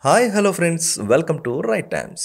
Hi, hello friends, welcome to Right Times.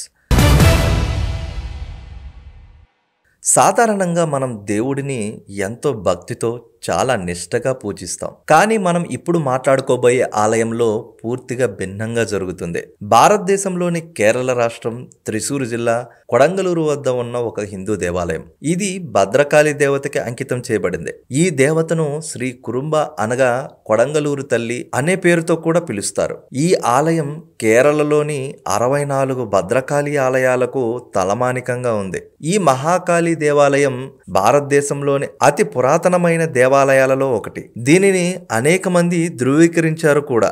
సాధారణంగా మనం దేవుడిని ఎంతో భక్తితో చాలా నిష్టగా పూజిస్తాం. కానీ మనం ఇప్పుడు మాట్లాడుకోబోయే ఆలయంలో పూర్తిగా భిన్నంగా జరుగుతుంది. భారతదేశంలోని కేరళ రాష్ట్రం త్రిశూర్ జిల్లా కొడంగలూరు వద్ద ఉన్న ఒక హిందూ దేవాలయం. ఇది భద్రకాళి దేవతకి అంకితం చేయబడింది. ఈ దేవతను శ్రీ కురుంబ అనగా కొడంగలూరు తల్లి అనే పేరుతో కూడా పిలుస్తారు. ఈ ఆలయం కేరళలోని 64 భద్రకాళి ఆలయాలకు తలమానికంగా ఉంది. ఈ మహాకాళి దేవాలయం భారతదేశంలోని అతి పురాతనమైన దేవాలయాలలో ఒకటి. దీనిని అనేక మంది ధృవీకరించారు కూడా.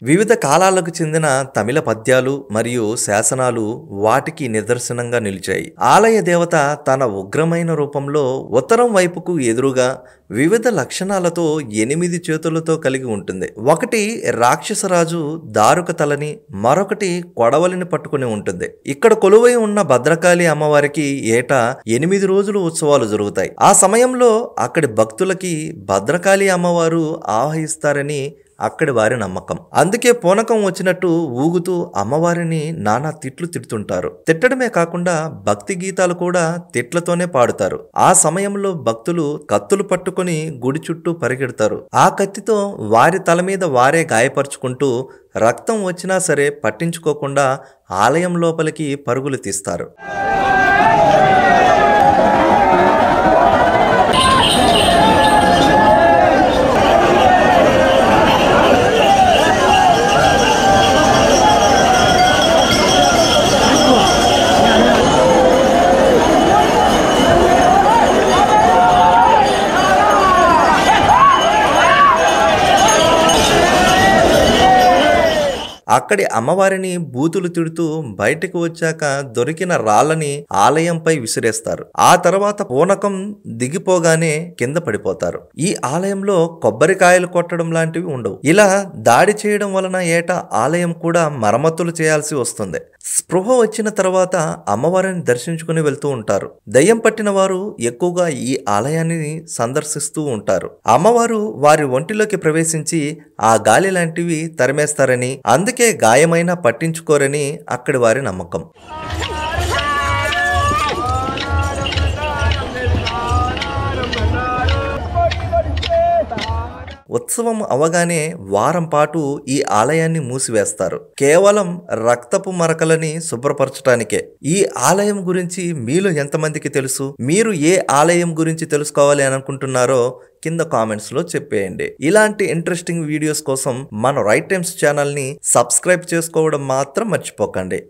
వివిధ కాలాలకు చెందిన తమిళ పద్యాలు మరియు శాసనాలు వాటికి నిదర్శనంగా నిలిచాయి. ఆలయ దేవత తన ఉగ్రమైన రూపంలో ఉత్తరం వైపుకు ఎదురుగా వివిధ లక్షణాలతో 8 చేతులతో కలిగి ఉంటుంది. ఒకటి రాక్షసరాజు దారుక తలని, మరొకటి కొడవలిని పట్టుకుని ఉంటుంది. ఇక్కడ కొలువై ఉన్న భద్రకాళి అమ్మవారికి ఏటా 8 రోజులు ఉత్సవాలు జరుగుతాయి. ఆ సమయంలో అక్కడి భక్తులకి భద్రకాళి అమ్మవారు ఆవహిస్తారని అక్కడి వారి నమ్మకం. అందుకే పూనకం వచ్చినట్టు ఊగుతూ అమ్మవారిని నానా తిట్లు తిడుతుంటారు. తిట్టడమే కాకుండా భక్తి గీతాలు కూడా తిట్లతోనే పాడుతారు. ఆ సమయంలో భక్తులు కత్తులు పట్టుకొని గుడి చుట్టూ పరిగెడతారు. ఆ కత్తితో వారి తల మీద వారే గాయపరుచుకుంటూ రక్తం వచ్చినా సరే పట్టించుకోకుండా ఆలయం లోపలికి పరుగులు తీస్తారు. అక్కడి అమ్మవారిని బూతులు తిడుతూ బయటకు వచ్చాక దొరికిన రాళ్ళని ఆలయంపై విసిరేస్తారు. ఆ తర్వాత పూనకం దిగిపోగానే కింద పడిపోతారు. ఈ ఆలయంలో కొబ్బరికాయలు కొట్టడం లాంటివి ఉండవు. ఇలా దాడి చేయడం వలన ఏటా ఆలయం కూడా మరమ్మతులు చేయాల్సి వస్తుంది. స్పృహ వచ్చిన తర్వాత అమ్మవారిని దర్శించుకుని వెళ్తూ ఉంటారు. దయ్యం పట్టిన వారు ఎక్కువగా ఈ ఆలయాన్ని సందర్శిస్తూ ఉంటారు. అమ్మవారు వారి ఒంటిలోకి ప్రవేశించి ఆ గాలి లాంటివి తరిమేస్తారని, అందుకే గాయమైనా పట్టించుకోరని అక్కడి వారి నమ్మకం. ఉత్సవం అవగానే వారం పాటు ఈ ఆలయాన్ని మూసివేస్తారు. కేవలం రక్తపు మరకలని శుభ్రపరచడానికే. ఈ ఆలయం గురించి మీలో ఎంతమందికి తెలుసు? మీరు ఏ ఆలయం గురించి తెలుసుకోవాలి అని అనుకుంటున్నారో కింద కామెంట్స్ లో చెప్పేయండి. ఇలాంటి ఇంట్రెస్టింగ్ వీడియోస్ కోసం మన రైట్ టైమ్స్ ఛానల్ ని సబ్స్క్రైబ్ చేసుకోవడం మాత్రం మర్చిపోకండి.